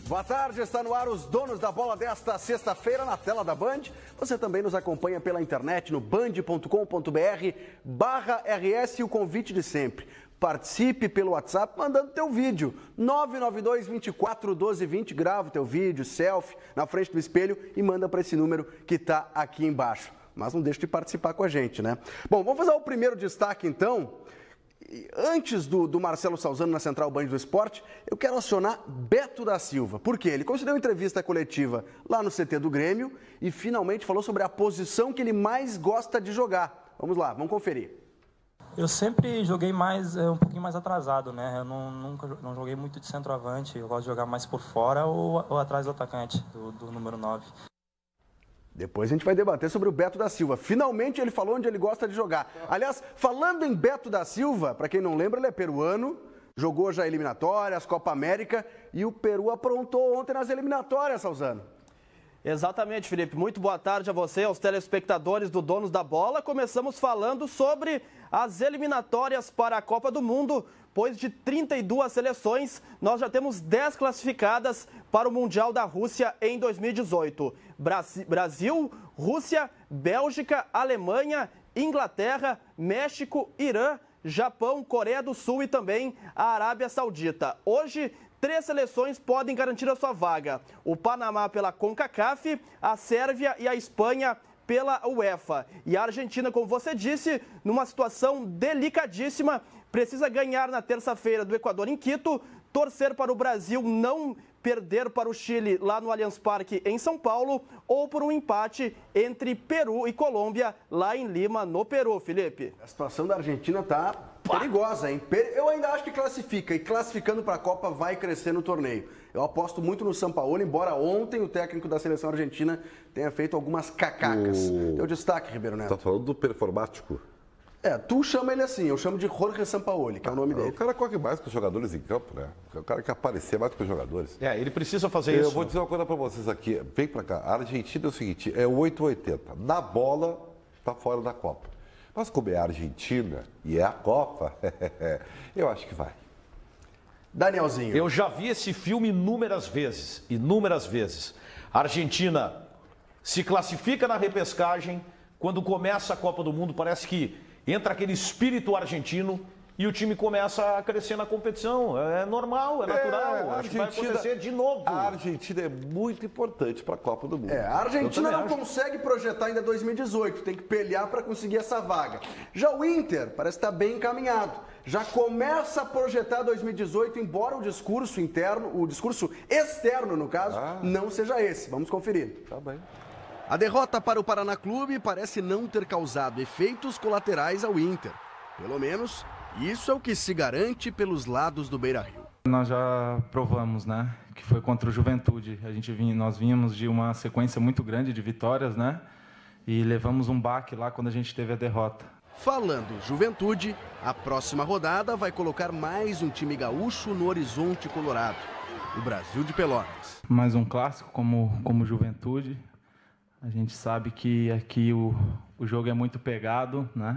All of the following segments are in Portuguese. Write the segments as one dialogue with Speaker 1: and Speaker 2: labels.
Speaker 1: Boa tarde, está no ar os Donos da Bola desta sexta-feira na tela da Band. Você também nos acompanha pela internet no band.com.br/RS e o convite de sempre. Participe pelo WhatsApp mandando teu vídeo. 992 24 12 20, grava o teu vídeo, selfie, na frente do espelho e manda para esse número que está aqui embaixo. Mas não deixe de participar com a gente, né? Bom, vamos fazer o primeiro destaque então. Antes do Marcelo Salzano na Central Band do Esporte, eu quero acionar Beto da Silva. Por quê? Ele concedeu uma entrevista coletiva lá no CT do Grêmio e finalmente falou sobre a posição que ele mais gosta de jogar. Vamos lá, vamos conferir.
Speaker 2: Eu sempre joguei um pouquinho mais atrasado, né? Eu nunca joguei muito de centroavante. Eu gosto de jogar mais por fora ou atrás do atacante, do número 9.
Speaker 1: Depois a gente vai debater sobre o Beto da Silva. Finalmente ele falou onde ele gosta de jogar. Aliás, falando em Beto da Silva, para quem não lembra, ele é peruano, jogou já eliminatórias, Copa América, e o Peru aprontou ontem nas eliminatórias, Salzano.
Speaker 3: Exatamente, Felipe. Muito boa tarde a você, aos telespectadores do Donos da Bola. Começamos falando sobre as eliminatórias para a Copa do Mundo, pois de 32 seleções, nós já temos 10 classificadas para o Mundial da Rússia em 2018. Brasil, Rússia, Bélgica, Alemanha, Inglaterra, México, Irã, Japão, Coreia do Sul e também a Arábia Saudita. Hoje, 3 seleções podem garantir a sua vaga. O Panamá pela CONCACAF, a Sérvia e a Espanha pela UEFA. E a Argentina, como você disse, numa situação delicadíssima, precisa ganhar na terça-feira do Equador em Quito, torcer para o Brasil não perder para o Chile lá no Allianz Parque em São Paulo ou por um empate entre Peru e Colômbia lá em Lima, no Peru, Felipe.
Speaker 1: A situação da Argentina tá perigosa, hein? Eu ainda acho que classifica e classificando para a Copa vai crescer no torneio. Eu aposto muito no Sampaoli, embora ontem o técnico da seleção argentina tenha feito algumas cacacas. Teu destaque, Ribeiro Neto.
Speaker 4: Tá falando do performático?
Speaker 1: Tu chama ele assim, eu chamo de Jorge Sampaoli, que é o nome dele.
Speaker 4: O cara corre mais que os jogadores em campo, né? O cara quer aparecer mais que os jogadores.
Speaker 5: Ele precisa fazer isso.
Speaker 4: Eu vou dizer uma coisa pra vocês aqui. Vem pra cá. A Argentina é o seguinte, é 8-80. Na bola, tá fora da Copa. Mas como é a Argentina e é a Copa, eu acho que vai.
Speaker 1: Danielzinho.
Speaker 5: Eu já vi esse filme inúmeras vezes. A Argentina se classifica na repescagem. Quando começa a Copa do Mundo, parece que entra aquele espírito argentino e o time começa a crescer na competição. É normal, é natural. Acho que vai acontecer de novo.
Speaker 4: A Argentina é muito importante para a Copa do Mundo.
Speaker 1: A Argentina não consegue projetar ainda 2018, tem que pelear para conseguir essa vaga. Já o Inter parece estar bem encaminhado. Já começa a projetar 2018, embora o discurso interno, o discurso externo, no caso, não seja esse. Vamos conferir.
Speaker 4: Tá bem.
Speaker 1: A derrota para o Paraná Clube parece não ter causado efeitos colaterais ao Inter. Pelo menos, isso é o que se garante pelos lados do Beira-Rio.
Speaker 2: Nós já provamos, né, que foi contra o Juventude. Nós vínhamos de uma sequência muito grande de vitórias, né, e levamos um baque lá quando a gente teve a derrota.
Speaker 1: Falando Juventude, a próxima rodada vai colocar mais um time gaúcho no horizonte colorado, o Brasil de Pelotas.
Speaker 2: Mais um clássico como Juventude. A gente sabe que aqui o jogo é muito pegado, né?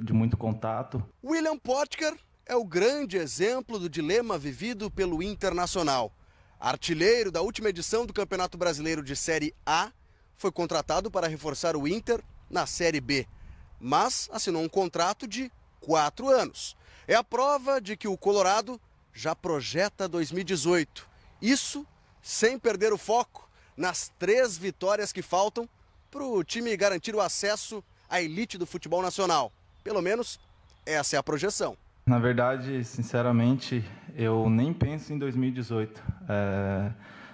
Speaker 2: De muito contato.
Speaker 1: William Potker é o grande exemplo do dilema vivido pelo Internacional. Artilheiro da última edição do Campeonato Brasileiro de Série A, foi contratado para reforçar o Inter na Série B, mas assinou um contrato de 4 anos. É a prova de que o Colorado já projeta 2018. Isso sem perder o foco nas 3 vitórias que faltam para o time garantir o acesso à elite do futebol nacional. Pelo menos, essa é a projeção.
Speaker 2: Na verdade, sinceramente, eu nem penso em 2018.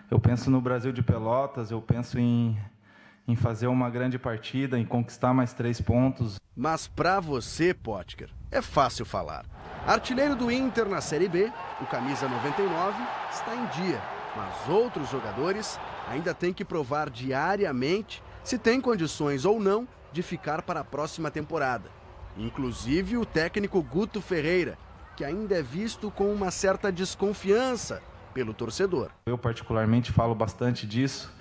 Speaker 2: Eu penso no Brasil de Pelotas, eu penso em fazer uma grande partida, em conquistar mais 3 pontos.
Speaker 1: Mas para você, Potker, é fácil falar. Artilheiro do Inter na Série B, o camisa 99, está em dia. Mas outros jogadores ainda têm que provar diariamente se tem condições ou não de ficar para a próxima temporada. Inclusive o técnico Guto Ferreira, que ainda é visto com uma certa desconfiança pelo torcedor.
Speaker 2: Eu particularmente falo bastante disso,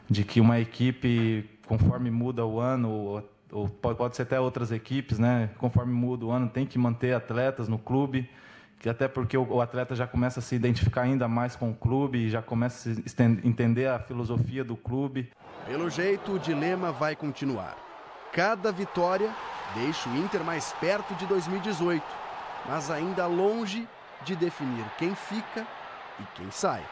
Speaker 2: de que uma equipe, conforme muda o ano, ou pode ser até outras equipes, né? Conforme muda o ano, tem que manter atletas no clube, até porque o atleta já começa a se identificar ainda mais com o clube, já começa a entender a filosofia do clube.
Speaker 1: Pelo jeito, o dilema vai continuar. Cada vitória deixa o Inter mais perto de 2018, mas ainda longe de definir quem fica e quem sai.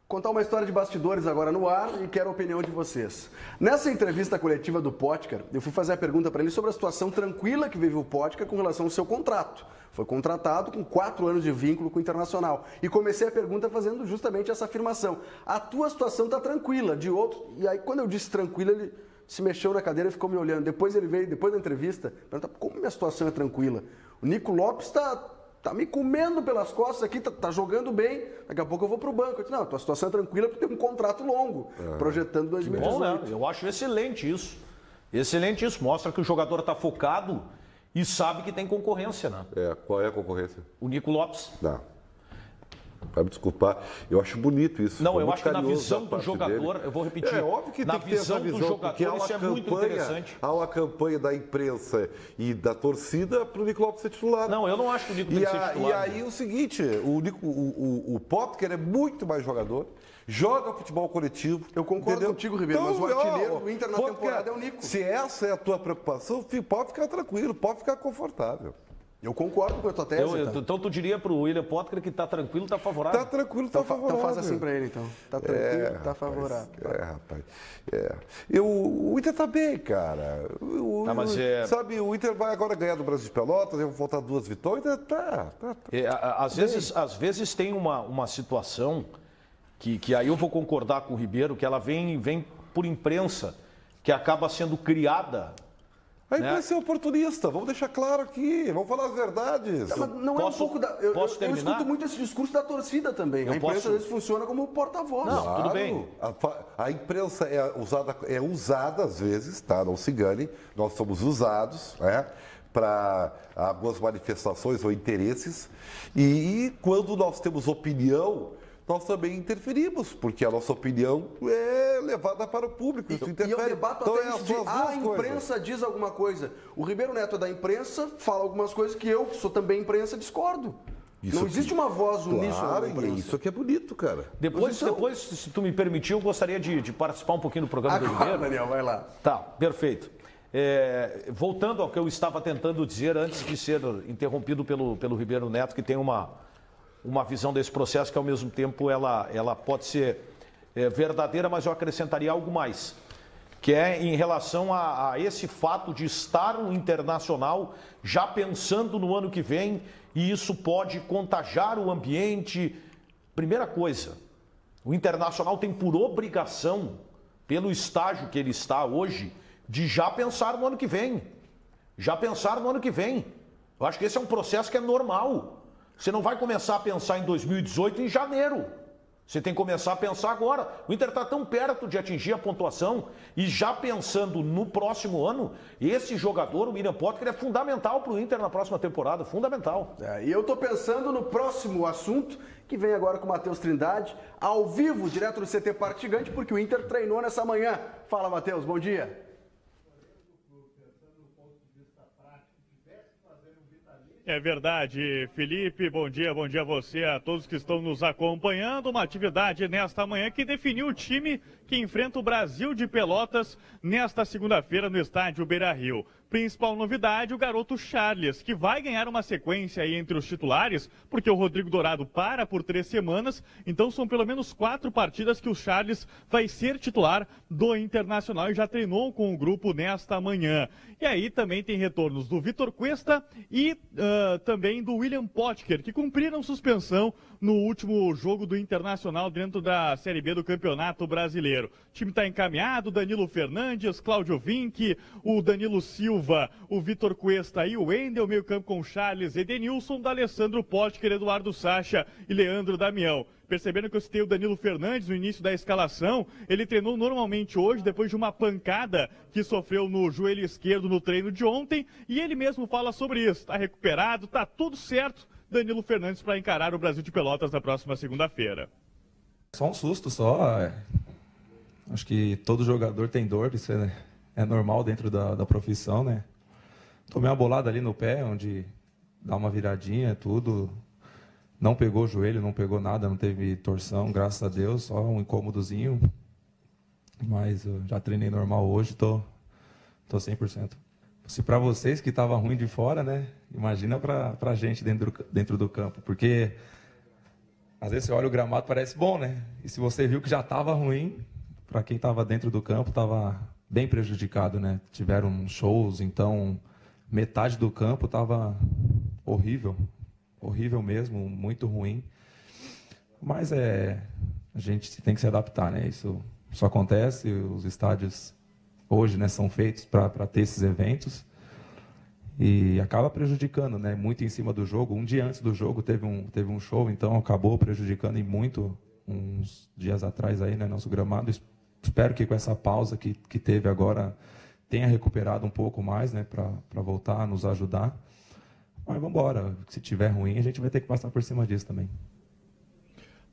Speaker 1: Contar uma história de bastidores agora no ar e quero a opinião de vocês. Nessa entrevista coletiva do Pottker, eu fui fazer a pergunta para ele sobre a situação tranquila que vive o Pottker com relação ao seu contrato. Foi contratado com 4 anos de vínculo com o Internacional. E comecei a pergunta fazendo justamente essa afirmação. A tua situação está tranquila, de outro... E aí, quando eu disse tranquila, ele se mexeu na cadeira e ficou me olhando. Depois ele veio, depois da entrevista, perguntar como minha situação é tranquila. O Nico Lopes tá me comendo pelas costas aqui, tá jogando bem, daqui a pouco eu vou pro banco. Eu disse, não, a tua situação é tranquila porque tem um contrato longo, projetando 2018.
Speaker 5: Bom, né? Eu acho excelente isso. Excelente isso. Mostra que o jogador está focado e sabe que tem concorrência, né?
Speaker 4: Qual é a concorrência?
Speaker 5: O Nico Lopes.
Speaker 4: Não. Vai me desculpar, eu acho bonito isso.
Speaker 5: Não, eu acho que na visão do jogador, eu vou repetir.
Speaker 4: É óbvio que
Speaker 5: na
Speaker 4: tem que ter essa visão
Speaker 5: do jogador, isso é muito interessante.
Speaker 4: Há uma campanha da imprensa e da torcida para o Nico Lopes ser titular.
Speaker 5: Não, eu não acho que o Nico tem que ser titular.
Speaker 4: E aí o seguinte, o Pottker é muito mais jogador, joga futebol coletivo.
Speaker 1: Eu concordo contigo, Ribeiro, então, mas o artilheiro do Inter na temporada é o Nico.
Speaker 4: Se essa é a tua preocupação, pode ficar tranquilo, pode ficar confortável.
Speaker 1: Eu concordo com a tua tese.
Speaker 5: Então tu diria para o William Pottker que está tranquilo, está favorável?
Speaker 4: Está tranquilo, está favorável.
Speaker 1: Então faz assim para ele, então. Está tranquilo, está favorável.
Speaker 4: Rapaz. O Inter está bem, cara. Sabe, o Inter vai agora ganhar do Brasil de Pelotas, vão faltar 2 vitórias.
Speaker 5: Às vezes tem uma situação que aí eu vou concordar com o Ribeiro, que ela vem por imprensa, que acaba sendo criada.
Speaker 4: A imprensa é oportunista, vamos deixar claro aqui, vamos falar as verdades.
Speaker 1: Não é um pouco da... Eu escuto muito esse discurso da torcida também. A imprensa às vezes funciona como porta-voz.
Speaker 5: Não, claro, tudo bem.
Speaker 4: A imprensa é usada às vezes, tá? Não se engane, nós somos usados, né? Para algumas manifestações ou interesses. E quando nós temos opinião, nós também interferimos, porque a nossa opinião é levada para o público. Isso interfere.
Speaker 1: E eu debato até isso de a imprensa diz alguma coisa. O Ribeiro Neto é da imprensa, fala algumas coisas que eu, que sou também imprensa, discordo. Não existe uma voz uníssona na imprensa.
Speaker 4: Isso aqui é bonito, cara.
Speaker 5: Depois, se tu me permitir, eu gostaria de participar um pouquinho do programa do Ribeiro.
Speaker 1: Daniel, vai lá.
Speaker 5: Tá, perfeito. Voltando ao que eu estava tentando dizer antes de ser interrompido pelo Ribeiro Neto, que tem uma visão desse processo que, ao mesmo tempo, ela pode ser verdadeira, mas eu acrescentaria algo mais, que é em relação a esse fato de estar no Internacional já pensando no ano que vem, e isso pode contagiar o ambiente. Primeira coisa, o Internacional tem por obrigação, pelo estágio que ele está hoje, de já pensar no ano que vem. Já pensar no ano que vem. Eu acho que esse é um processo que é normal. Você não vai começar a pensar em 2018 em janeiro. Você tem que começar a pensar agora. O Inter está tão perto de atingir a pontuação e já pensando no próximo ano, esse jogador, o William Pottker, é fundamental para o Inter na próxima temporada, fundamental.
Speaker 1: E eu estou pensando no próximo assunto, que vem agora com o Matheus Trindade, ao vivo, direto do CT Parque Gigante, porque o Inter treinou nessa manhã. Fala, Matheus, bom dia.
Speaker 6: É verdade, Felipe, bom dia a você, a todos que estão nos acompanhando. Uma atividade nesta manhã que definiu o time que enfrenta o Brasil de Pelotas nesta segunda-feira no estádio Beira-Rio. Principal novidade, o garoto Charles, que vai ganhar uma sequência aí entre os titulares, porque o Rodrigo Dourado para por 3 semanas, então são pelo menos 4 partidas que o Charles vai ser titular do Internacional e já treinou com o grupo nesta manhã. E aí também tem retornos do Vitor Cuesta e também do William Pottker, que cumpriram suspensão no último jogo do Internacional dentro da Série B do Campeonato Brasileiro. O time está encaminhado, Danilo Fernandes, Cláudio Vinck, o Danilo Silva, o Vitor Cuesta e o Wendel, meio campo com Charles, Edenilson, D'Alessandro Pottker, Eduardo Sacha e Leandro Damião. Percebendo que eu citei o Danilo Fernandes no início da escalação, ele treinou normalmente hoje, depois de uma pancada que sofreu no joelho esquerdo no treino de ontem, e ele mesmo fala sobre isso. Está recuperado, está tudo certo, Danilo Fernandes, para encarar o Brasil de Pelotas na próxima segunda-feira.
Speaker 2: Só um susto, só. Acho que todo jogador tem dor, isso é normal dentro da profissão, né? Tomei uma bolada ali no pé, onde
Speaker 7: dar uma viradinha, tudo. Não pegou o joelho, não pegou nada, não teve torção, graças a Deus, só um incômodozinho. Mas eu já treinei normal hoje, tô 100%. Se para vocês que estava ruim de fora, né? Imagina para a gente dentro do campo, porque às vezes você olha o gramado, parece bom, né? E se você viu que já estava ruim, para quem estava dentro do campo, estava bem prejudicado, né? Tiveram shows, então metade do campo estava horrível mesmo, muito ruim. Mas a gente tem que se adaptar, né? Isso acontece, os estádios hoje, né, são feitos para ter esses eventos e acaba prejudicando, né? Muito em cima do jogo. Um dia antes do jogo teve um show, então acabou prejudicando e muito uns dias atrás aí, né, nosso gramado. Espero que com essa pausa que teve agora tenha recuperado um pouco mais, né, para voltar a nos ajudar. Mas vamos embora. Se tiver ruim, a gente vai ter que passar por cima disso também.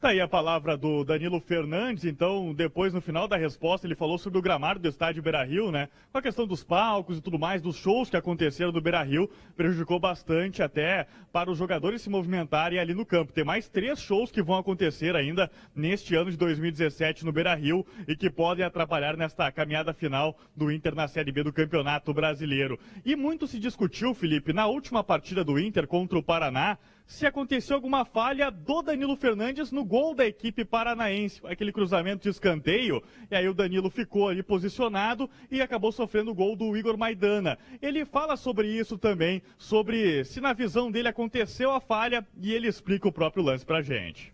Speaker 6: Tá aí a palavra do Danilo Fernandes, então depois no final da resposta ele falou sobre o gramado do estádio Beira-Rio, né? Com a questão dos palcos e tudo mais, dos shows que aconteceram do Beira-Rio, prejudicou bastante até para os jogadores se movimentarem ali no campo. Tem mais 3 shows que vão acontecer ainda neste ano de 2017 no Beira-Rio e que podem atrapalhar nesta caminhada final do Inter na Série B do Campeonato Brasileiro. E muito se discutiu, Felipe, na última partida do Inter contra o Paraná, se aconteceu alguma falha do Danilo Fernandes no gol da equipe paranaense, aquele cruzamento de escanteio, e aí o Danilo ficou ali posicionado e acabou sofrendo o gol do Igor Maidana. Ele fala sobre isso também, sobre se na visão dele aconteceu a falha, e ele explica o próprio lance pra gente.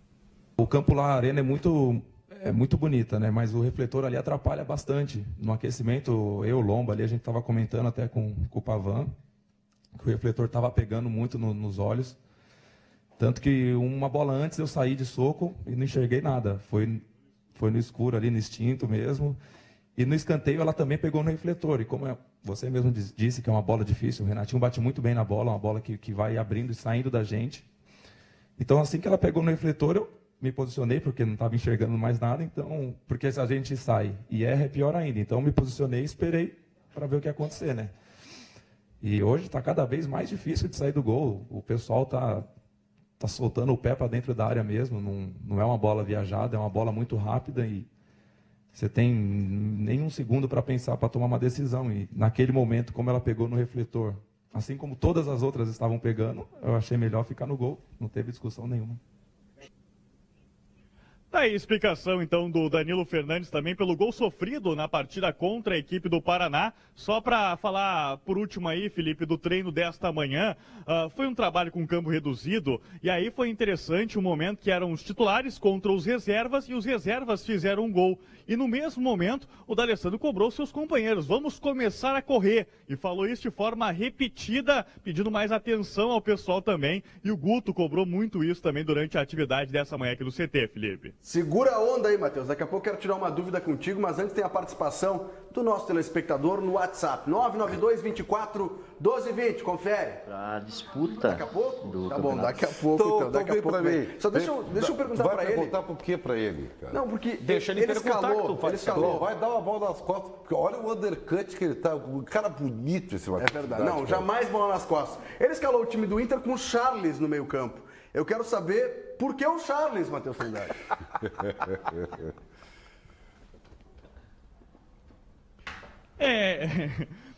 Speaker 7: O campo lá, a arena é muito bonita, né? Mas o refletor ali atrapalha bastante. No aquecimento, o Lomba ali, a gente estava comentando até com o Pavan, que o refletor estava pegando muito nos olhos. Tanto que uma bola antes eu saí de soco e não enxerguei nada. Foi no escuro ali, no instinto mesmo. E no escanteio ela também pegou no refletor. E como você mesmo disse que é uma bola difícil, o Renatinho bate muito bem na bola, uma bola que vai abrindo e saindo da gente. Então assim que ela pegou no refletor, eu me posicionei, porque não estava enxergando mais nada. Então, porque se a gente sai e erra, é pior ainda. Então me posicionei e esperei para ver o que ia acontecer, né? E hoje está cada vez mais difícil de sair do gol. O pessoal está soltando o pé para dentro da área mesmo, não é uma bola viajada, é uma bola muito rápida e você tem nem um segundo para pensar, para tomar uma decisão. E naquele momento, como ela pegou no refletor, assim como todas as outras estavam pegando, eu achei melhor ficar no gol, não teve discussão nenhuma.
Speaker 6: Tá aí a explicação, então, do Danilo Fernandes também pelo gol sofrido na partida contra a equipe do Paraná. Só para falar, por último aí, Felipe, do treino desta manhã, foi um trabalho com campo reduzido, e aí foi interessante o momento que eram os titulares contra os reservas, e os reservas fizeram um gol. E no mesmo momento, o D'Alessandro cobrou seus companheiros, vamos começar a correr, e falou isso de forma repetida, pedindo mais atenção ao pessoal também, e o Guto cobrou muito isso também durante a atividade dessa manhã aqui no CT, Felipe.
Speaker 1: Segura a onda aí, Matheus. Daqui a pouco eu quero tirar uma dúvida contigo, mas antes tem a participação do nosso telespectador no WhatsApp. 992 24 1220. Confere.
Speaker 8: Pra disputa.
Speaker 1: Daqui a pouco?
Speaker 8: Do
Speaker 1: tá bom, daqui a pouco então. Daqui a pouco vem. Só deixa eu perguntar pra ele.
Speaker 4: Vai perguntar por quê pra ele, cara?
Speaker 1: Não, porque
Speaker 5: deixa ele
Speaker 1: escalou. Ele escalou.
Speaker 4: Vai dar uma bola nas costas, porque olha o undercut que ele tá. Um cara bonito esse Matheus.
Speaker 1: É verdade. Não, jamais bola nas costas. Ele escalou o time do Inter com o Charles no meio campo. Eu quero saber por que o Charles, Matheus Trindade.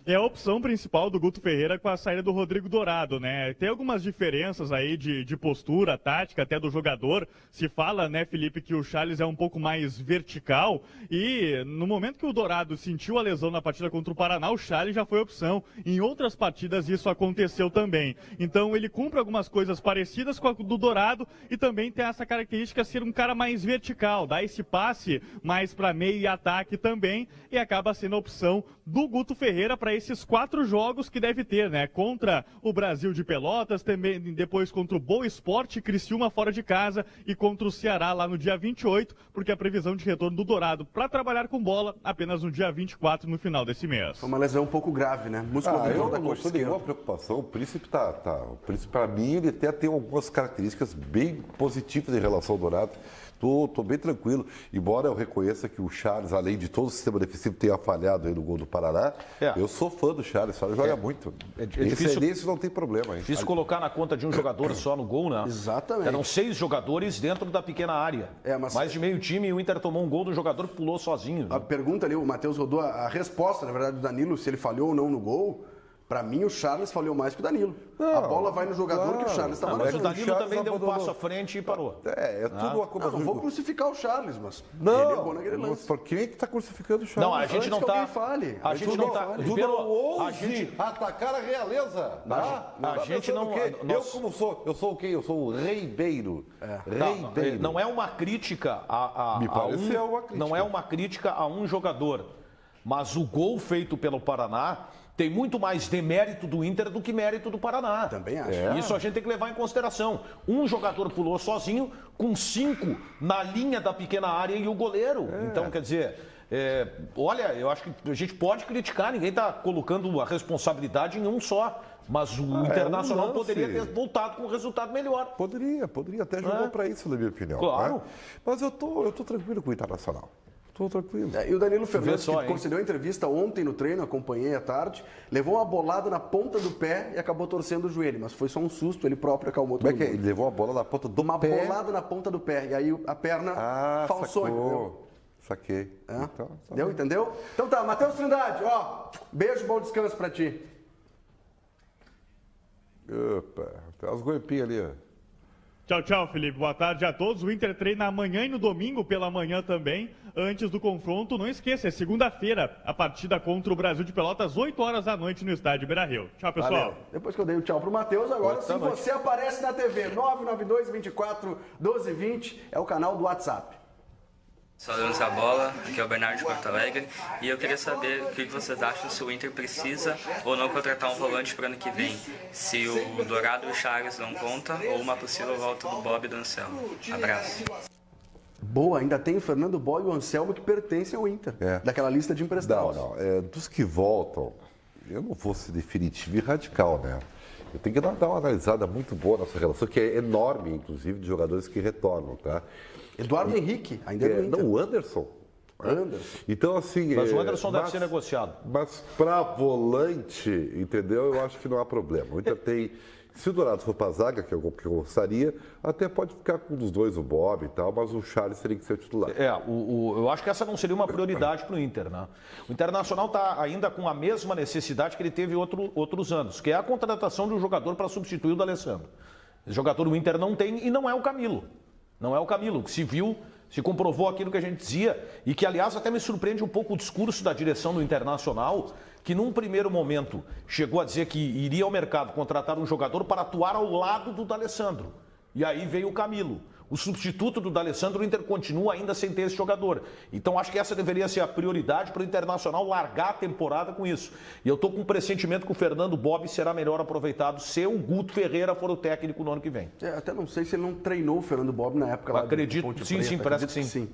Speaker 6: É a opção principal do Guto Ferreira com a saída do Rodrigo Dourado, né? Tem algumas diferenças aí de postura, tática, até do jogador. Se fala, né, Felipe, que o Charles é um pouco mais vertical e no momento que o Dourado sentiu a lesão na partida contra o Paraná, o Charles já foi opção. Em outras partidas isso aconteceu também. Então ele cumpre algumas coisas parecidas com a do Dourado e também tem essa característica de ser um cara mais vertical, dá esse passe mais para meio e ataque também e acaba sendo a opção do Guto Ferreira para esses 4 jogos que deve ter, né? Contra o Brasil de Pelotas, também depois contra o Boa Esporte, Criciúma fora de casa e contra o Ceará lá no dia 28, porque a previsão de retorno do Dourado para trabalhar com bola apenas no dia 24 no final desse mês.
Speaker 1: Foi uma lesão um pouco grave, né?
Speaker 4: Eu não tenho nenhuma preocupação. O Príncipe O Príncipe, para mim, ele até tem algumas características bem positivas em relação ao Dourado. Tô bem tranquilo, embora eu reconheça que o Charles, além de todo o sistema defensivo, tenha falhado aí no gol do Paraná. Eu sou sou fã do Charles, ele joga muito. Esse não tem problema. Hein?
Speaker 5: Difícil colocar na conta de um jogador só no gol, né?
Speaker 1: Exatamente.
Speaker 5: Eram 6 jogadores dentro da pequena área. Mais de meio time e o Inter tomou um gol do jogador que pulou sozinho.
Speaker 1: A pergunta ali, o Matheus rodou a resposta, na verdade, do Danilo, se ele falhou ou não no gol. Pra mim, o Charles falhou mais que o Danilo. A bola vai no jogador que o Charles estava
Speaker 5: mas o Danilo também deu um passo à frente e parou.
Speaker 4: Tudo uma coisa.
Speaker 1: Não vou crucificar o Charles, mas
Speaker 4: ele
Speaker 1: errou naquele lance.
Speaker 4: Por quem é que tá crucificando o Charles?
Speaker 5: Não, a gente não tá...
Speaker 1: A gente não tá...
Speaker 4: Tu não ouse atacar a realeza. Tá?
Speaker 5: A gente não...
Speaker 4: Eu como sou? Eu sou o quê? Eu sou o reibeiro. Reibeiro.
Speaker 5: Não é uma crítica
Speaker 4: Me pareceu uma crítica.
Speaker 5: Não é uma crítica a um jogador. Mas o gol feito pelo Paraná tem muito mais demérito do Inter do que mérito do Paraná.
Speaker 1: Também acho.
Speaker 5: Isso a gente tem que levar em consideração. Um jogador pulou sozinho, com 5 na linha da pequena área e o goleiro. Então, quer dizer, olha, eu acho que a gente pode criticar, ninguém está colocando a responsabilidade em um só. Mas o Internacional poderia ter voltado com um resultado melhor.
Speaker 4: Poderia até jogou para isso, na minha opinião.
Speaker 5: Claro.
Speaker 4: Né? Mas eu tô tranquilo com o Internacional. Estou tranquilo.
Speaker 1: E o Danilo Fernandes, que concedeu a entrevista ontem no treino, acompanhei à tarde, levou uma bolada na ponta do pé e acabou torcendo o joelho, mas foi só um susto, ele próprio acalmou todo mundo.
Speaker 4: Ele levou a bola na ponta do pé?
Speaker 1: Uma bolada na ponta do pé, e aí a perna falsou, entendeu?
Speaker 4: Saquei. Então,
Speaker 1: deu, entendeu? Então tá, Matheus Trindade, beijo, bom descanso pra ti.
Speaker 4: Opa, tem umas golpinhas ali, ó.
Speaker 6: Tchau, tchau, Felipe. Boa tarde a todos. O Inter treina amanhã e no domingo pela manhã também. Antes do confronto, não esqueça, é segunda-feira, a partida contra o Brasil de Pelotas, 8 horas da noite no estádio Beira-Rio. Tchau, pessoal.
Speaker 1: Valeu. Depois que eu dei o tchau pro Matheus, agora sim você aparece na TV. 992-24-1220 é o canal do WhatsApp.
Speaker 8: Sou Donos da Bola, aqui é o Bernardo de Porto Alegre, e eu queria saber o que vocês acham se o Inter precisa ou não contratar um volante para o ano que vem, se o Dourado e o Charles não conta ou uma possível volta do Bob e do Anselmo. Abraço.
Speaker 1: Boa, ainda tem o Fernando Boy e o Anselmo que pertencem ao Inter, daquela lista de emprestados.
Speaker 4: Não, dos que voltam, eu não vou ser definitivo e radical, né? Eu tenho que dar uma analisada muito boa nessa relação, que é enorme, inclusive, de jogadores que retornam, tá?
Speaker 1: Eduardo Henrique, ainda é do Inter.
Speaker 4: Não, o Anderson. Então, assim...
Speaker 5: Mas o Anderson deve ser negociado.
Speaker 4: Mas para volante, entendeu? Eu acho que não há problema. O Inter tem... Se o Dourado for para a zaga, que eu gostaria, até pode ficar com um dos dois, o Bob e tal, mas o Charles teria que ser o titular.
Speaker 5: Eu acho que essa não seria uma prioridade para o Inter, né? O Internacional está ainda com a mesma necessidade que ele teve outros anos, que é a contratação de um jogador para substituir o D'Alessandro. Esse jogador o Inter não tem e não é o Camilo. Não é o Camilo, que se viu, se comprovou aquilo que a gente dizia e que, aliás, até me surpreende um pouco o discurso da direção do Internacional, que num primeiro momento chegou a dizer que iria ao mercado contratar um jogador para atuar ao lado do D'Alessandro. E aí veio o Camilo. O substituto do D'Alessandro, o Inter continua ainda sem ter esse jogador. Então acho que essa deveria ser a prioridade para o Internacional largar a temporada com isso. E eu estou com um pressentimento que o Fernando Bob será melhor aproveitado se o Guto Ferreira for o técnico no ano que vem.
Speaker 1: Até não sei se ele não treinou o Fernando Bob na época lá.
Speaker 5: Acredito, sim, parece que sim.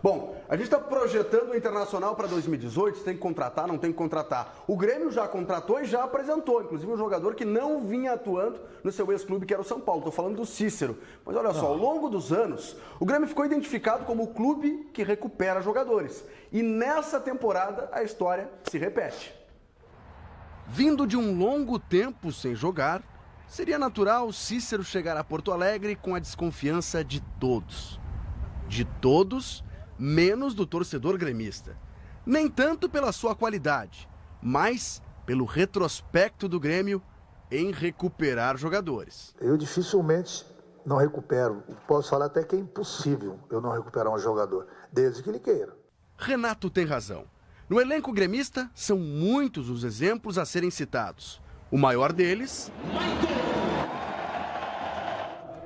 Speaker 1: Bom, a gente está projetando o Internacional para 2018, se tem que contratar, não tem que contratar. O Grêmio já contratou e já apresentou, inclusive um jogador que não vinha atuando no seu ex-clube, que era o São Paulo. Estou falando do Cícero. Mas olha só, ao longo dos anos, o Grêmio ficou identificado como o clube que recupera jogadores. E nessa temporada, a história se repete. Vindo de um longo tempo sem jogar, seria natural Cícero chegar a Porto Alegre com a desconfiança de todos. De todos, menos do torcedor gremista. Nem tanto pela sua qualidade, mas pelo retrospecto do Grêmio em recuperar jogadores.
Speaker 9: Eu dificilmente não recupero. Posso falar até que é impossível eu não recuperar um jogador, desde que ele queira.
Speaker 1: Renato tem razão. No elenco gremista, são muitos os exemplos a serem citados. O maior deles...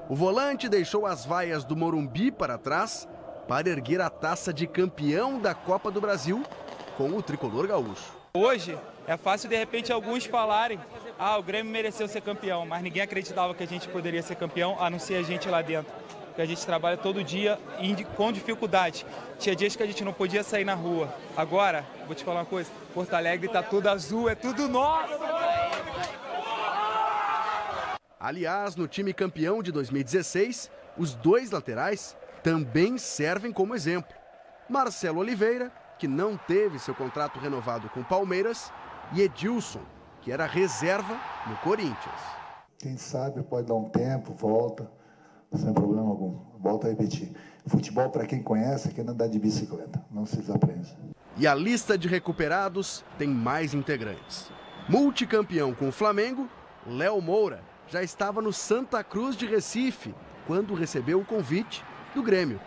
Speaker 1: O volante deixou as vaias do Morumbi para trás para erguer a taça de campeão da Copa do Brasil com o tricolor gaúcho.
Speaker 10: Hoje é fácil, de repente, alguns falarem: o Grêmio mereceu ser campeão, mas ninguém acreditava que a gente poderia ser campeão, a não ser a gente lá dentro. Porque a gente trabalha todo dia com dificuldade. Tinha dias que a gente não podia sair na rua. Agora, vou te falar uma coisa, Porto Alegre tá tudo azul, é tudo nosso!
Speaker 1: Aliás, no time campeão de 2016, os dois laterais também servem como exemplo. Marcelo Oliveira, que não teve seu contrato renovado com o Palmeiras, e Edilson, que era reserva no Corinthians.
Speaker 9: Quem sabe pode dar um tempo, volta, sem problema algum. Volto a repetir. Futebol, para quem conhece, é quem andar de bicicleta. Não se desaprende.
Speaker 1: E a lista de recuperados tem mais integrantes. Multicampeão com o Flamengo, Léo Moura já estava no Santa Cruz de Recife quando recebeu o convite do Grêmio.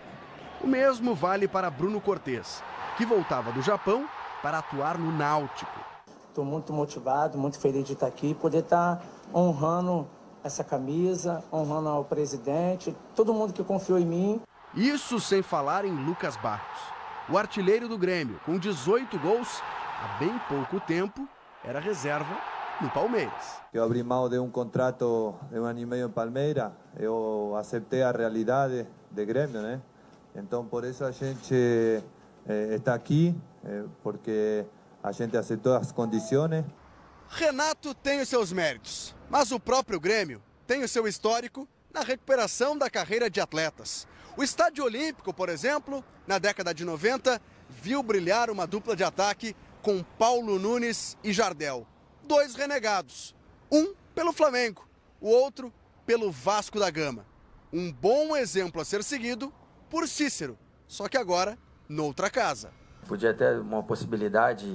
Speaker 1: O mesmo vale para Bruno Cortez, que voltava do Japão para atuar no Náutico.
Speaker 11: Estou muito motivado, muito feliz de estar aqui, poder estar honrando essa camisa, honrando ao presidente, todo mundo que confiou em mim.
Speaker 1: Isso sem falar em Lucas Barros, o artilheiro do Grêmio, com 18 gols, há bem pouco tempo, era reserva no Palmeiras.
Speaker 12: Eu abri mão de um contrato de 1 ano e meio em Palmeiras, eu aceitei a realidade de Grêmio, né? Então, por isso a gente está aqui, porque a gente aceitou as condições.
Speaker 1: Renato tem os seus méritos, mas o próprio Grêmio tem o seu histórico na recuperação da carreira de atletas. O Estádio Olímpico, por exemplo, na década de 90, viu brilhar uma dupla de ataque com Paulo Nunes e Jardel. 2 renegados, um pelo Flamengo, o outro pelo Vasco da Gama. Um bom exemplo a ser seguido por Cícero, só que agora noutra casa.
Speaker 13: Podia ter uma possibilidade,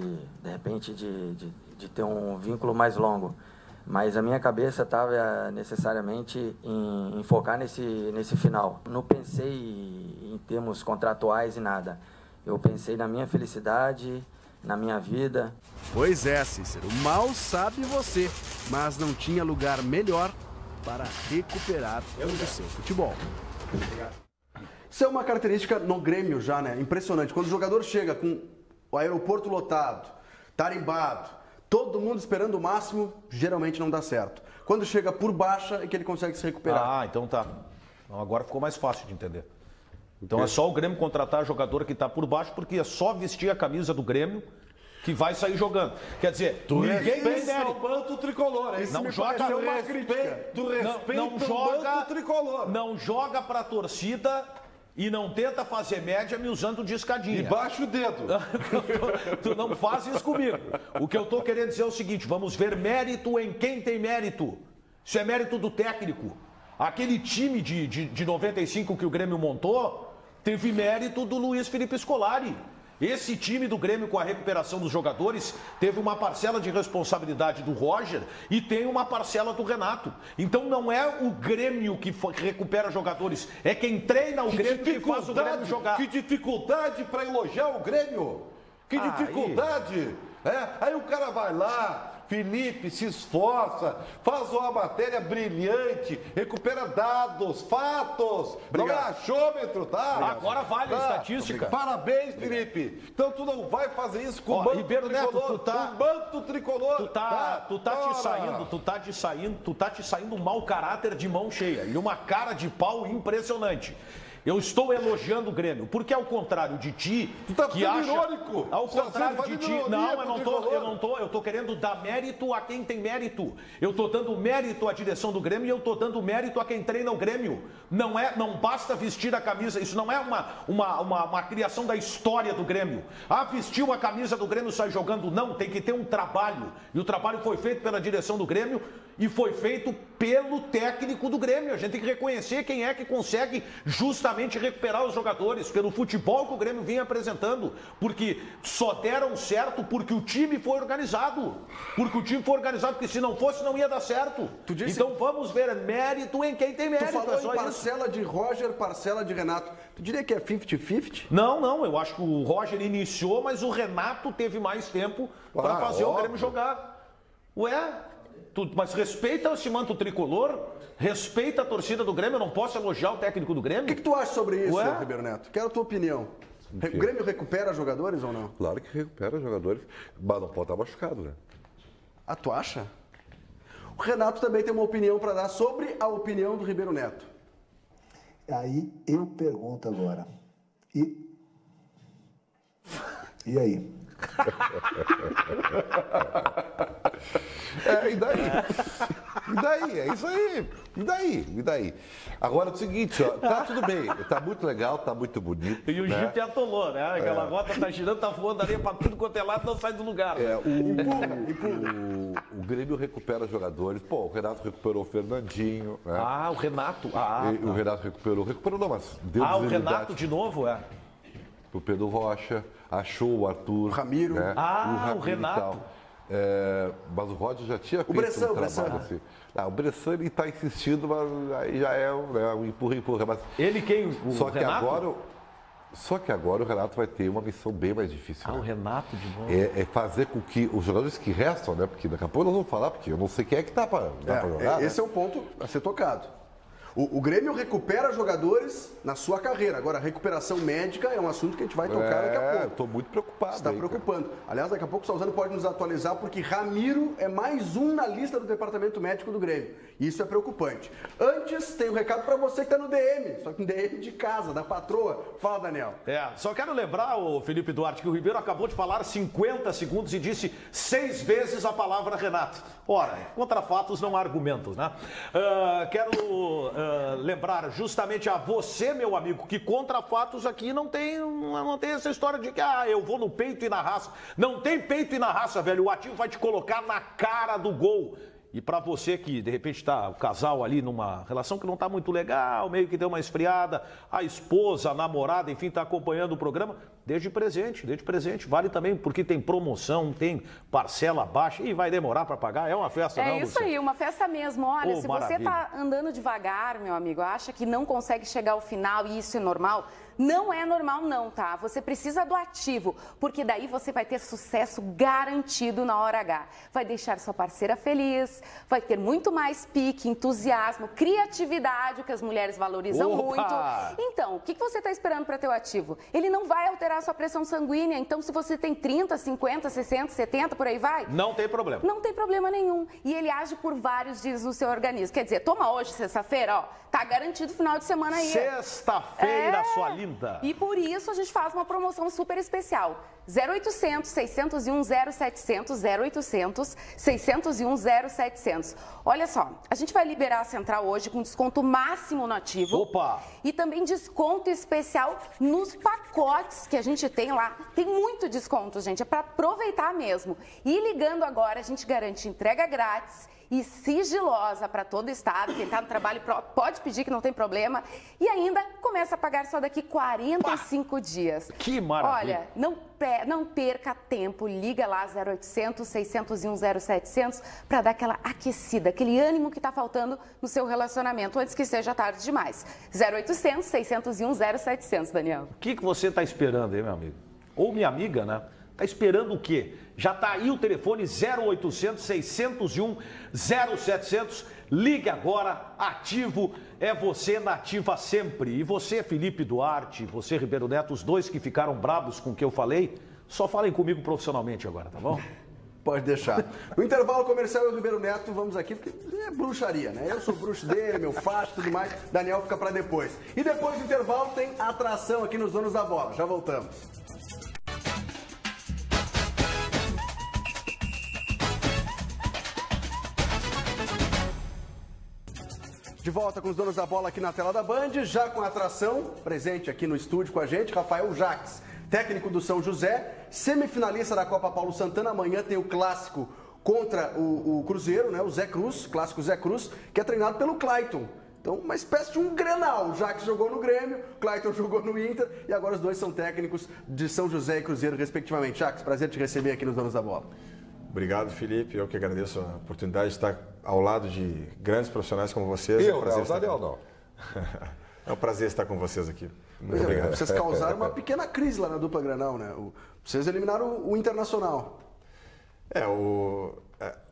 Speaker 13: de repente, de ter um vínculo mais longo, mas a minha cabeça estava necessariamente em focar nesse final. Não pensei em termos contratuais e nada. Eu pensei na minha felicidade, na minha vida.
Speaker 1: Pois é, Cícero, mal sabe você, mas não tinha lugar melhor para recuperar o seu futebol. Isso é uma característica no Grêmio já, né? Impressionante. Quando o jogador chega com o aeroporto lotado, tarimbado, todo mundo esperando o máximo, geralmente não dá certo. Quando chega por baixa é que ele consegue se recuperar.
Speaker 5: Ah, então tá. Então agora ficou mais fácil de entender. Então é só o Grêmio contratar jogador que está por baixo, porque é só vestir a camisa do Grêmio que vai sair jogando. Quer dizer, ninguém tem
Speaker 4: o manto tricolor.
Speaker 5: Não joga
Speaker 4: uma crítica. Tu respeita o manto tricolor.
Speaker 5: Não joga pra torcida e não tenta fazer média me usando de escadinha.
Speaker 4: E baixa o dedo.
Speaker 5: Tu não faz isso comigo. O que eu tô querendo dizer é o seguinte, vamos ver mérito em quem tem mérito. Isso é mérito do técnico. Aquele time de 95 que o Grêmio montou, teve mérito do Luiz Felipe Scolari. Esse time do Grêmio, com a recuperação dos jogadores, teve uma parcela de responsabilidade do Roger e tem uma parcela do Renato. Então não é o Grêmio que recupera jogadores, é quem treina o Grêmio que faz o Grêmio jogar.
Speaker 4: Que dificuldade para elogiar o Grêmio! Que dificuldade! Aí o cara vai lá, Felipe se esforça, faz uma matéria brilhante, recupera dados, fatos, não é achômetro, tá?
Speaker 5: Agora vale a estatística.
Speaker 4: Parabéns, Felipe. Então tu não vai fazer isso com o manto tricolor. O manto tricolor.
Speaker 5: Tu tá te saindo um mau caráter de mão cheia e uma cara de pau impressionante. Eu estou elogiando o Grêmio, porque ao contrário de ti,
Speaker 4: tu tá que acha, irônico.
Speaker 5: Ao contrário de ti, eu tô querendo dar mérito a quem tem mérito. Eu tô dando mérito à direção do Grêmio e eu tô dando mérito a quem treina o Grêmio. Não basta vestir a camisa, isso não é uma criação da história do Grêmio. Vestiu a camisa do Grêmio e sai jogando, não, tem que ter um trabalho. E o trabalho foi feito pela direção do Grêmio e foi feito pelo técnico do Grêmio. A gente tem que reconhecer quem é que consegue justamente recuperar os jogadores, pelo futebol que o Grêmio vinha apresentando, porque só deram certo porque o time foi organizado. Porque se não fosse, não ia dar certo. Então vamos ver mérito em quem tem mérito.
Speaker 1: Tu falou em parcela de Roger, parcela de Renato. Tu diria que é 50-50?
Speaker 5: Não, eu acho que o Roger iniciou, mas o Renato teve mais tempo para fazer o Grêmio jogar. Mas respeita esse manto tricolor, respeita a torcida do Grêmio, eu não posso elogiar o técnico do Grêmio.
Speaker 1: O que tu acha sobre isso, Ribeiro Neto? Quero a tua opinião. O Grêmio recupera jogadores ou não?
Speaker 4: Claro que recupera jogadores, mas não pode estar machucado, né?
Speaker 1: Tu acha? O Renato também tem uma opinião para dar sobre a opinião do Ribeiro Neto.
Speaker 9: Aí eu pergunto agora, e aí?
Speaker 4: E daí? E daí? É isso aí. E daí? E daí? Agora é o seguinte, ó, tá tudo bem, tá muito legal, tá muito bonito.
Speaker 5: E o Jeep atolou, né? Aquela rota tá girando, tá voando ali pra tudo quanto é lado, não sai do lugar.
Speaker 4: O Grêmio recupera jogadores. Pô, o Renato recuperou o Fernandinho. Né?
Speaker 5: Ah, o Renato.
Speaker 4: O Renato recuperou não, mas deu
Speaker 5: o Renato de novo,
Speaker 4: O Pedro Rocha, achou o Arthur.
Speaker 1: Ramiro.
Speaker 4: Né?
Speaker 5: O Renato.
Speaker 4: Mas o Roger já tinha feito um trabalho assim. O Bressan ele está insistindo, mas aí já é um empurra. Mas
Speaker 5: ele quem? O Renato?
Speaker 4: Só que agora o Renato vai ter uma missão bem mais difícil.
Speaker 5: O Renato de novo.
Speaker 4: É fazer com que os jogadores que restam, né? Porque daqui a pouco nós vamos falar, porque eu não sei quem é que está para jogar.
Speaker 1: Esse é o ponto a ser tocado. O Grêmio recupera jogadores na sua carreira. Agora, a recuperação médica é um assunto que a gente vai tocar daqui a pouco.
Speaker 4: Estou muito preocupado.
Speaker 1: Está preocupando. Aliás, daqui a pouco o Salzano pode nos atualizar, porque Ramiro é mais um na lista do departamento médico do Grêmio. Isso é preocupante. Antes, tem um recado para você que está no DM, só que no DM de casa, da patroa. Fala, Daniel.
Speaker 5: Só quero lembrar, o Felipe Duarte, que o Ribeiro acabou de falar 50 segundos e disse 6 vezes a palavra Renato. Ora, contra fatos não há argumentos, né? Quero lembrar justamente a você, meu amigo, que contra fatos aqui não tem essa história de que eu vou no peito e na raça. Não tem peito e na raça, velho. O ativo vai te colocar na cara do gol. E para você que, de repente, está o casal ali numa relação que não está muito legal, meio que deu uma esfriada, a esposa, a namorada, enfim, está acompanhando o programa, desde presente. Vale também porque tem promoção, tem parcela baixa e vai demorar para pagar. É uma festa, não,
Speaker 14: É isso aí, uma festa mesmo. Olha, se
Speaker 5: maravilha.
Speaker 14: você está andando devagar, meu amigo, acha que não consegue chegar ao final e isso é normal, não é normal não, tá? Você precisa do ativo, porque daí você vai ter sucesso garantido na hora H. Vai deixar sua parceira feliz, vai ter muito mais pique, entusiasmo, criatividade, o que as mulheres valorizam muito. Então, o que você está esperando para ter o ativo? Ele não vai alterar a sua pressão sanguínea, então se você tem 30, 50, 60, 70, por aí vai...
Speaker 5: Não tem problema.
Speaker 14: Não tem problema nenhum. E ele age por vários dias no seu organismo. Quer dizer, toma hoje, sexta-feira, ó, tá garantido o final de semana aí.
Speaker 5: Sexta-feira, sua linda.
Speaker 14: E por isso a gente faz uma promoção super especial. 0800 601 0700, 0800 601 0700. Olha só, a gente vai liberar a central hoje com desconto máximo no ativo.
Speaker 5: Opa!
Speaker 14: E também desconto especial nos pacotes que a gente tem lá. Tem muito desconto, gente, é para aproveitar mesmo. E ligando agora, a gente garante entrega grátis e sigilosa para todo o estado. Quem está no trabalho pode pedir que não tem problema. E ainda começa a pagar só daqui 45 dias.
Speaker 5: Que maravilha!
Speaker 14: Olha, não perca tempo, liga lá 0800 601 0700 para dar aquela aquecida, aquele ânimo que está faltando no seu relacionamento antes que seja tarde demais. 0800 601 0700, Daniel.
Speaker 5: O que você está esperando aí, meu amigo? Ou minha amiga, né? Está esperando o quê? Já está aí o telefone 0800 601 0700. Ligue agora, ativo é você na ativa sempre. E você, Felipe Duarte, você, Ribeiro Neto, os dois que ficaram bravos com o que eu falei, só falem comigo profissionalmente agora, tá bom?
Speaker 1: Pode deixar. No intervalo comercial, eu e o Ribeiro Neto vamos aqui, porque é bruxaria, né? Eu sou bruxo dele, meu facho e tudo mais. Daniel fica para depois. E depois do intervalo tem atração aqui nos Donos da Bola. Já voltamos. De volta com os Donos da Bola aqui na tela da Band, já com a atração, presente aqui no estúdio com a gente, Rafael Jacques, técnico do São José, semifinalista da Copa Paulo Santana. Amanhã tem o clássico contra o Cruzeiro, né? O Zé Cruz, clássico Zé Cruz, que é treinado pelo Clayton. Então, uma espécie de um Grenal. O Jacques jogou no Grêmio, o Clayton jogou no Inter e agora os dois são técnicos de São José e Cruzeiro, respectivamente. Jacques, prazer te receber aqui nos Donos da Bola.
Speaker 15: Obrigado, Felipe. Eu que agradeço a oportunidade de estar ao lado de grandes profissionais como vocês.
Speaker 4: É
Speaker 15: um prazer estar com vocês aqui. Muito obrigado.
Speaker 1: Vocês causaram uma pequena crise lá na dupla Grenal, né? Vocês eliminaram o Internacional.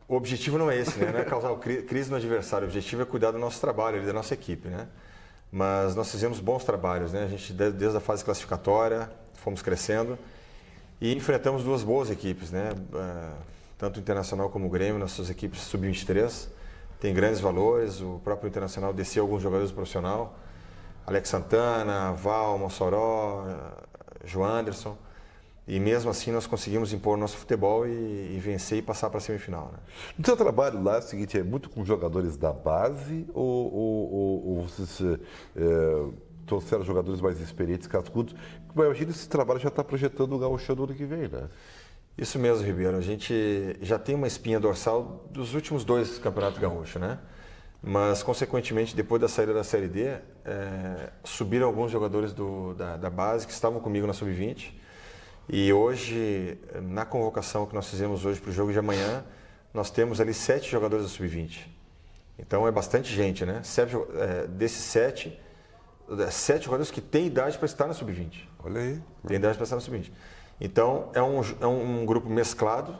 Speaker 15: O objetivo não é esse, né? Não é causar crise no adversário. O objetivo é cuidar do nosso trabalho, da nossa equipe, né? Mas nós fizemos bons trabalhos, né? A gente, desde a fase classificatória, fomos crescendo e enfrentamos duas boas equipes, né? Tanto o Internacional como o Grêmio, nas suas equipes sub-23, tem grandes valores. O próprio Internacional desceu alguns jogadores do profissional, Alex Santana, Val, Mossoró, João Anderson. E mesmo assim nós conseguimos impor nosso futebol e vencer e passar para a semifinal. Né?
Speaker 4: No seu trabalho lá, é o seguinte, é muito com jogadores da base ou vocês trouxeram jogadores mais experientes, cascudos? Eu imagino que esse trabalho já está projetando o Gauchão do ano que vem, né?
Speaker 15: Isso mesmo, Ribeiro. A gente já tem uma espinha dorsal dos últimos 2 campeonatos gaúchos, né? Mas, consequentemente, depois da saída da Série D, subiram alguns jogadores da base que estavam comigo na Sub-20. E hoje, na convocação que nós fizemos hoje para o jogo de amanhã, nós temos ali 7 jogadores da Sub-20. Então é bastante gente, né? Desses 7 jogadores que têm idade para estar na Sub-20.
Speaker 4: Olha aí.
Speaker 15: Tem idade para estar na Sub-20. Então é um grupo mesclado,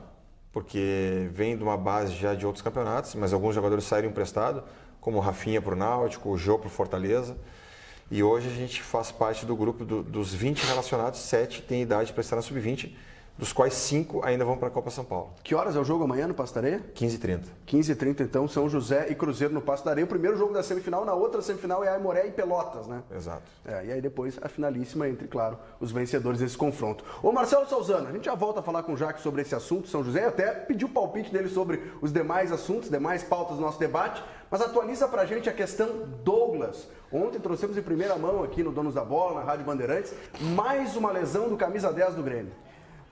Speaker 15: porque vem de uma base já de outros campeonatos, mas alguns jogadores saíram emprestados, como o Rafinha para o Náutico, o Jô para o Fortaleza. E hoje a gente faz parte do grupo dos 20 relacionados, 7 têm idade para estar na Sub-20, dos quais 5 ainda vão para a Copa São Paulo.
Speaker 1: Que horas é o jogo amanhã no Paço da Areia?
Speaker 15: 15h30.
Speaker 1: 15h30, então, São José e Cruzeiro no Paço da Areia. O primeiro jogo da semifinal, na outra semifinal é Aimoré e Pelotas, né?
Speaker 15: Exato.
Speaker 1: E aí depois a finalíssima entre, claro, os vencedores desse confronto. Ô Marcelo Salzano, a gente já volta a falar com o Jacques sobre esse assunto, São José, até pediu o palpite dele sobre os demais assuntos, demais pautas do nosso debate, mas atualiza pra gente a questão Douglas. Ontem trouxemos em primeira mão aqui no Donos da Bola, na Rádio Bandeirantes, mais uma lesão do camisa 10 do Grêmio.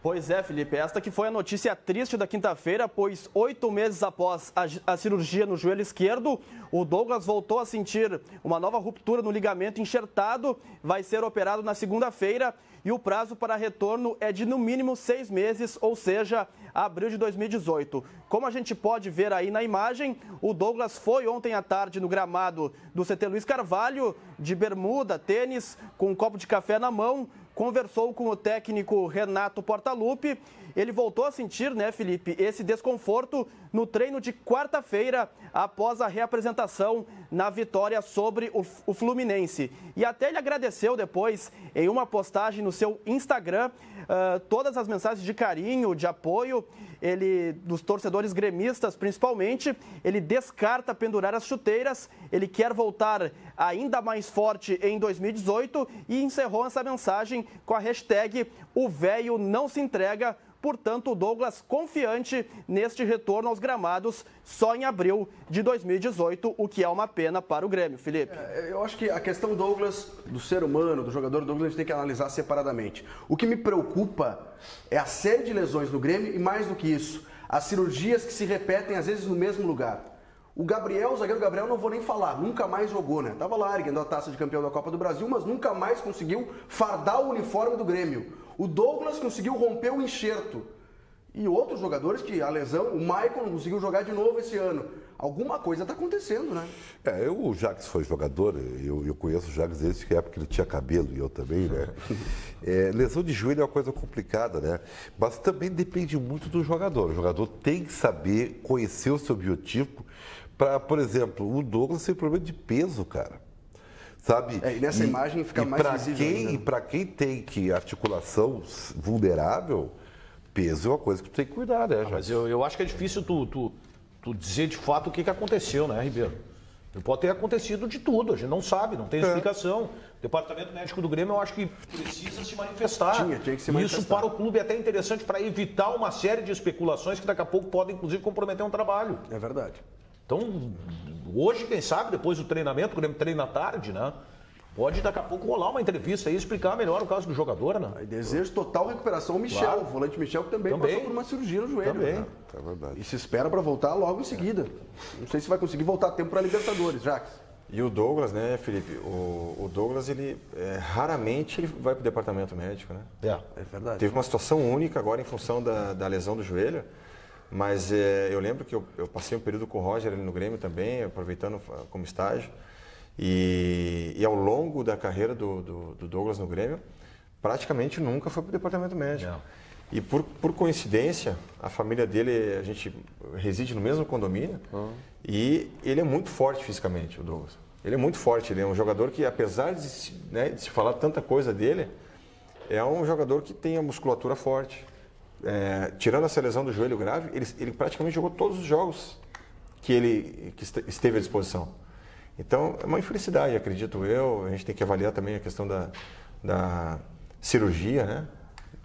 Speaker 3: Pois é, Felipe, esta que foi a notícia triste da quinta-feira, pois 8 meses após a cirurgia no joelho esquerdo, o Douglas voltou a sentir uma nova ruptura no ligamento enxertado, vai ser operado na segunda-feira e o prazo para retorno é de no mínimo 6 meses, ou seja, abril de 2018. Como a gente pode ver aí na imagem, o Douglas foi ontem à tarde no gramado do CT Luiz Carvalho, de bermuda, tênis, com um copo de café na mão, conversou com o técnico Renato Portaluppi. Ele voltou a sentir, né, Felipe, esse desconforto no treino de quarta-feira, após a reapresentação na vitória sobre o Fluminense. E até ele agradeceu depois, em uma postagem no seu Instagram, todas as mensagens de carinho, de apoio, dos torcedores gremistas principalmente. Ele descarta pendurar as chuteiras, ele quer voltar ainda mais forte em 2018 e encerrou essa mensagem com a hashtag "O Véio Não Se Entrega". Portanto, o Douglas confiante neste retorno aos gramados só em abril de 2018, o que é uma pena para o Grêmio, Felipe.
Speaker 1: Eu acho que a questão Douglas, do ser humano, do jogador Douglas, a gente tem que analisar separadamente. O que me preocupa é a série de lesões no Grêmio e, mais do que isso, as cirurgias que se repetem às vezes no mesmo lugar. O zagueiro Gabriel, não vou nem falar, nunca mais jogou, né? Tava lá erguendo a taça de campeão da Copa do Brasil, mas nunca mais conseguiu fardar o uniforme do Grêmio. O Douglas conseguiu romper o enxerto. E outros jogadores que a lesão, o Maicon não conseguiu jogar de novo esse ano. Alguma coisa está acontecendo, né?
Speaker 4: O Jacques foi jogador, eu conheço o Jacques desde que época que ele tinha cabelo, e eu também, né? Lesão de joelho é uma coisa complicada, né? Mas também depende muito do jogador. O jogador tem que saber conhecer o seu biotipo para, por exemplo, o Douglas tem problema de peso, cara. Sabe?
Speaker 1: E nessa imagem fica mais visível.
Speaker 4: E para quem tem articulação vulnerável, peso é uma coisa que tu tem que cuidar, né?
Speaker 5: Mas eu acho que é difícil tu dizer de fato o que aconteceu, né, Ribeiro? Pode ter acontecido de tudo, a gente não sabe, não tem explicação. O Departamento Médico do Grêmio, eu acho que precisa se manifestar.
Speaker 1: Tinha que se manifestar.
Speaker 5: Isso para o clube é até interessante para evitar uma série de especulações que daqui a pouco podem, inclusive, comprometer um trabalho.
Speaker 1: É verdade.
Speaker 5: Então, hoje, quem sabe, depois do treinamento, o Grêmio treina à tarde, né? Pode daqui a pouco rolar uma entrevista e explicar melhor o caso do jogador, né?
Speaker 1: Desejo total recuperação o Michel,
Speaker 5: claro.
Speaker 1: O volante Michel, que também passou por uma cirurgia no joelho.
Speaker 5: Também.
Speaker 1: Né?
Speaker 4: É verdade.
Speaker 1: E se espera para voltar logo em seguida. Não sei se vai conseguir voltar a tempo para a Libertadores, Jacques.
Speaker 15: E o Douglas, né, Felipe? O Douglas, ele raramente ele vai para o departamento médico, né?
Speaker 1: É verdade.
Speaker 15: Teve uma situação única agora em função da lesão do joelho, mas eu lembro que eu passei um período com o Roger ali no Grêmio também, aproveitando como estágio. E ao longo da carreira do Douglas no Grêmio, praticamente nunca foi para o departamento médico. E por coincidência, a família dele, a gente reside no mesmo condomínio e ele é muito forte fisicamente, o Douglas. Ele é muito forte, ele é um jogador que, apesar de se falar tanta coisa dele, é um jogador que tem a musculatura forte. Tirando essa lesão do joelho grave, ele praticamente jogou todos os jogos que esteve à disposição. Então, é uma infelicidade, acredito eu. A gente tem que avaliar também a questão da cirurgia, né?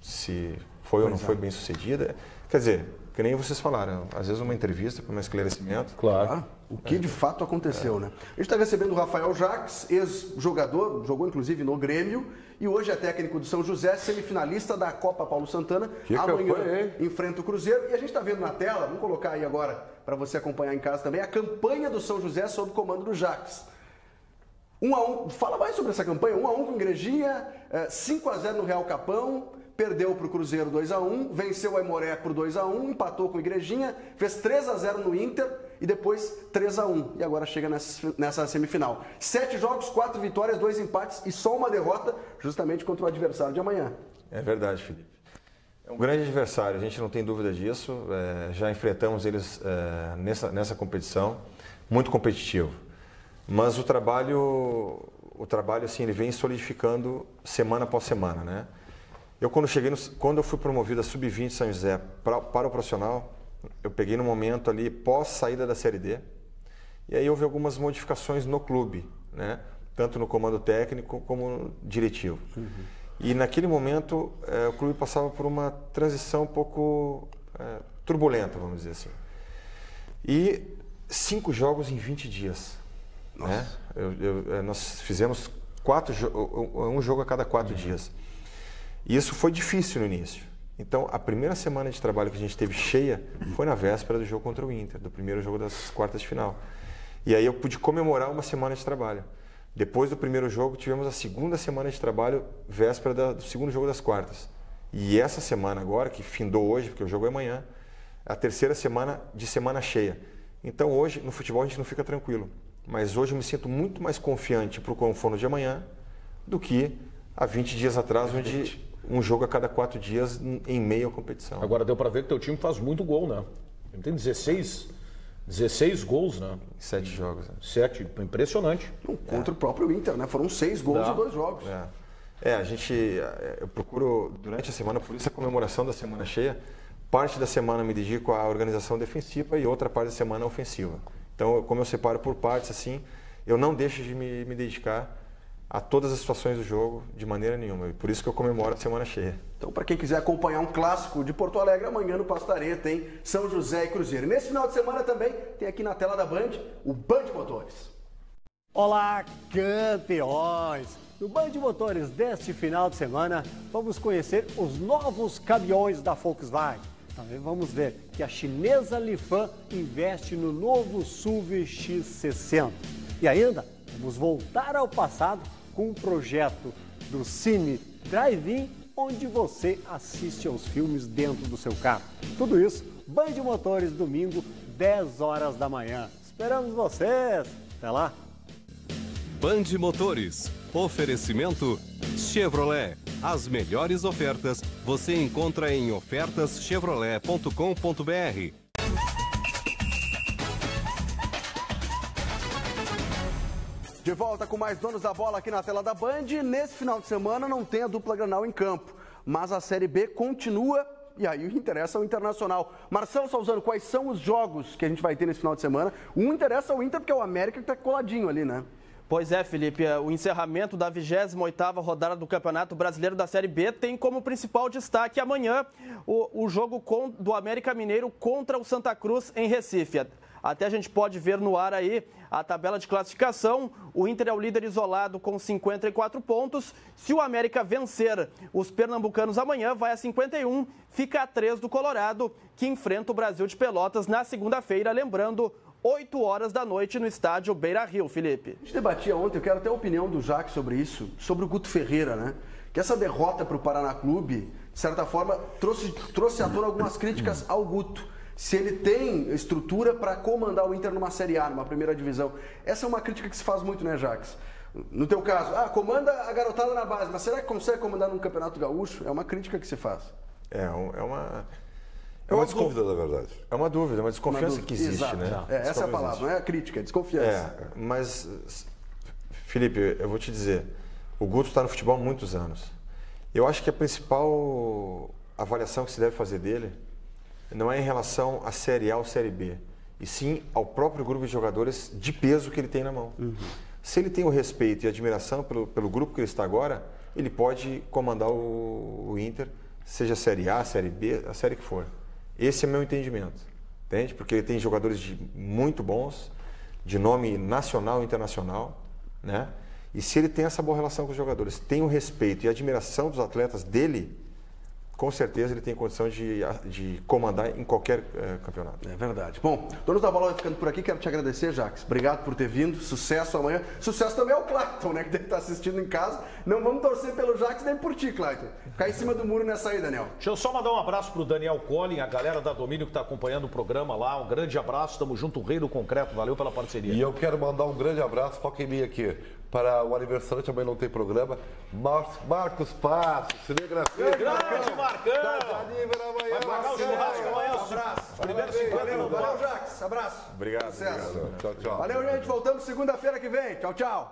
Speaker 15: se foi ou não foi bem sucedida. Quer dizer, que nem vocês falaram, às vezes uma entrevista para um esclarecimento.
Speaker 5: Claro.
Speaker 1: O que de fato aconteceu, né? A gente está recebendo o Rafael Jacques, ex-jogador, jogou inclusive no Grêmio, e hoje é técnico do São José, semifinalista da Copa Paulo Santana.
Speaker 4: Que
Speaker 1: amanhã
Speaker 4: campanha,
Speaker 1: enfrenta o Cruzeiro. E a gente está vendo na tela, vamos colocar aí agora para você acompanhar em casa também, a campanha do São José sob o comando do Jacques. 1-1, fala mais sobre essa campanha, 1-1 com o Igrejinha, 5-0 no Real Capão, perdeu para o Cruzeiro 2-1, venceu o Aimoré por 2-1, empatou com o Igrejinha, fez 3-0 no Inter e depois 3-1. E agora chega nessa semifinal. 7 jogos, 4 vitórias, 2 empates e só uma derrota, justamente contra o adversário de amanhã.
Speaker 15: É verdade, Felipe. É um grande adversário, a gente não tem dúvida disso. Já enfrentamos eles nessa competição, muito competitivo. Mas o trabalho assim, ele vem solidificando semana após semana, né? Eu quando eu fui promovido a Sub-20 São José para o profissional, eu peguei no momento ali pós saída da Série D, e aí houve algumas modificações no clube, né? Tanto no comando técnico como diretivo. Uhum. E naquele momento o clube passava por uma transição um pouco turbulenta, vamos dizer assim. E 5 jogos em 20 dias. Né? Nós fizemos um jogo a cada 4 dias. E isso foi difícil no início. Então, a primeira semana de trabalho que a gente teve cheia foi na véspera do jogo contra o Inter, do primeiro jogo das quartas de final. E aí eu pude comemorar uma semana de trabalho. Depois do primeiro jogo, tivemos a segunda semana de trabalho, véspera do segundo jogo das quartas. E essa semana agora, que findou hoje, porque o jogo é amanhã, é a terceira semana de semana cheia. Então, hoje, no futebol, a gente não fica tranquilo. Mas hoje eu me sinto muito mais confiante para o confronto de amanhã do que há 20 dias atrás, onde um jogo a cada 4 dias em meio à competição.
Speaker 5: Agora deu para ver que teu time faz muito gol, né? Ele tem 16 gols, né?
Speaker 15: 7 jogos. Né?
Speaker 5: 7, impressionante.
Speaker 1: Contra o próprio Inter, né? Foram 6 gols em 2 jogos.
Speaker 15: Eu procuro, durante a semana, por isso a comemoração da semana cheia, parte da semana me dedico à organização defensiva e outra parte da semana ofensiva. Então, como eu separo por partes, assim, eu não deixo de me dedicar a todas as situações do jogo de maneira nenhuma. E por isso que eu comemoro a semana cheia.
Speaker 1: Então, para quem quiser acompanhar um clássico de Porto Alegre, amanhã no Pastaré tem São José e Cruzeiro. E nesse final de semana também tem aqui na tela da Band o Band Motores.
Speaker 16: Olá, campeões! No Band Motores deste final de semana, vamos conhecer os novos caminhões da Volkswagen. Também vamos ver que a chinesa Lifan investe no novo SUV X60. E ainda, vamos voltar ao passado com um projeto do Cine Drive-In, onde você assiste aos filmes dentro do seu carro. Tudo isso, Band Motores, domingo, 10 horas da manhã. Esperamos vocês! Até lá!
Speaker 17: Band Motores. Oferecimento Chevrolet. As melhores ofertas você encontra em ofertaschevrolet.com.br.
Speaker 1: De volta com mais Donos da Bola aqui na tela da Band. Nesse final de semana não tem a dupla Granal em campo, mas a Série B continua e aí interessa ao Internacional. Marcelo Salzano, quais são os jogos que a gente vai ter nesse final de semana? Um interessa ao Inter porque é o América que está coladinho ali, né?
Speaker 3: Pois é, Felipe, o encerramento da 28ª rodada do Campeonato Brasileiro da Série B tem como principal destaque amanhã o jogo do América Mineiro contra o Santa Cruz em Recife. Até a gente pode ver no ar aí a tabela de classificação. O Inter é o líder isolado com 54 pontos. Se o América vencer os pernambucanos amanhã, vai a 51, fica a 3 do Colorado, que enfrenta o Brasil de Pelotas na segunda-feira, lembrando, 8 horas da noite no estádio Beira-Rio, Felipe.
Speaker 1: A gente debatia ontem, eu quero ter a opinião do Jacques sobre isso, sobre o Guto Ferreira, né? Que essa derrota para o Paraná Clube, de certa forma, trouxe à tona algumas críticas ao Guto. Se ele tem estrutura para comandar o Inter numa Série A, numa primeira divisão. Essa é uma crítica que se faz muito, né, Jacques? No teu caso, comanda a garotada na base, mas será que consegue comandar num Campeonato Gaúcho? É uma crítica que se faz.
Speaker 4: É uma dúvida, na verdade.
Speaker 15: É uma dúvida, uma desconfiança que existe,
Speaker 1: exato,
Speaker 15: né?
Speaker 1: Essa é a palavra, não é a crítica, é desconfiança.
Speaker 15: Mas, Felipe, eu vou te dizer, o Guto está no futebol há muitos anos. Eu acho que a principal avaliação que se deve fazer dele não é em relação à Série A ou Série B, e sim ao próprio grupo de jogadores de peso que ele tem na mão. Uhum. Se ele tem o respeito e admiração pelo grupo que ele está agora, ele pode comandar o Inter seja a Série A, a Série B, a série que for. Esse é meu entendimento, entende? Porque ele tem jogadores muito bons, de nome nacional e internacional, né? E se ele tem essa boa relação com os jogadores, tem o respeito e a admiração dos atletas dele, com certeza ele tem condição de comandar em qualquer campeonato.
Speaker 1: É verdade. Bom, Donos da Bola vai ficando por aqui. Quero te agradecer, Jacques. Obrigado por ter vindo. Sucesso amanhã. Sucesso também ao Clayton, né? Que deve estar assistindo em casa. Não vamos torcer pelo Jacques nem por ti, Clayton. Ficar em cima do muro nessa aí, Daniel.
Speaker 5: Deixa eu só mandar um abraço pro Daniel Collin, a galera da Domínio que está acompanhando o programa lá. Um grande abraço. Tamo junto, o Rei do Concreto. Valeu pela parceria.
Speaker 4: E eu quero mandar um grande abraço, foca em mim aqui, para o aniversariante, amanhã não tem programa, Marcos Passos, cinegrafia.
Speaker 5: Grande Marcão!
Speaker 4: Vai
Speaker 5: pagar o churrasco amanhã.
Speaker 1: Valeu, Jacques. Abraço.
Speaker 15: Obrigado.
Speaker 1: Sucesso.
Speaker 4: Tchau, tchau.
Speaker 1: Valeu, gente. Voltamos segunda-feira que vem. Tchau, tchau.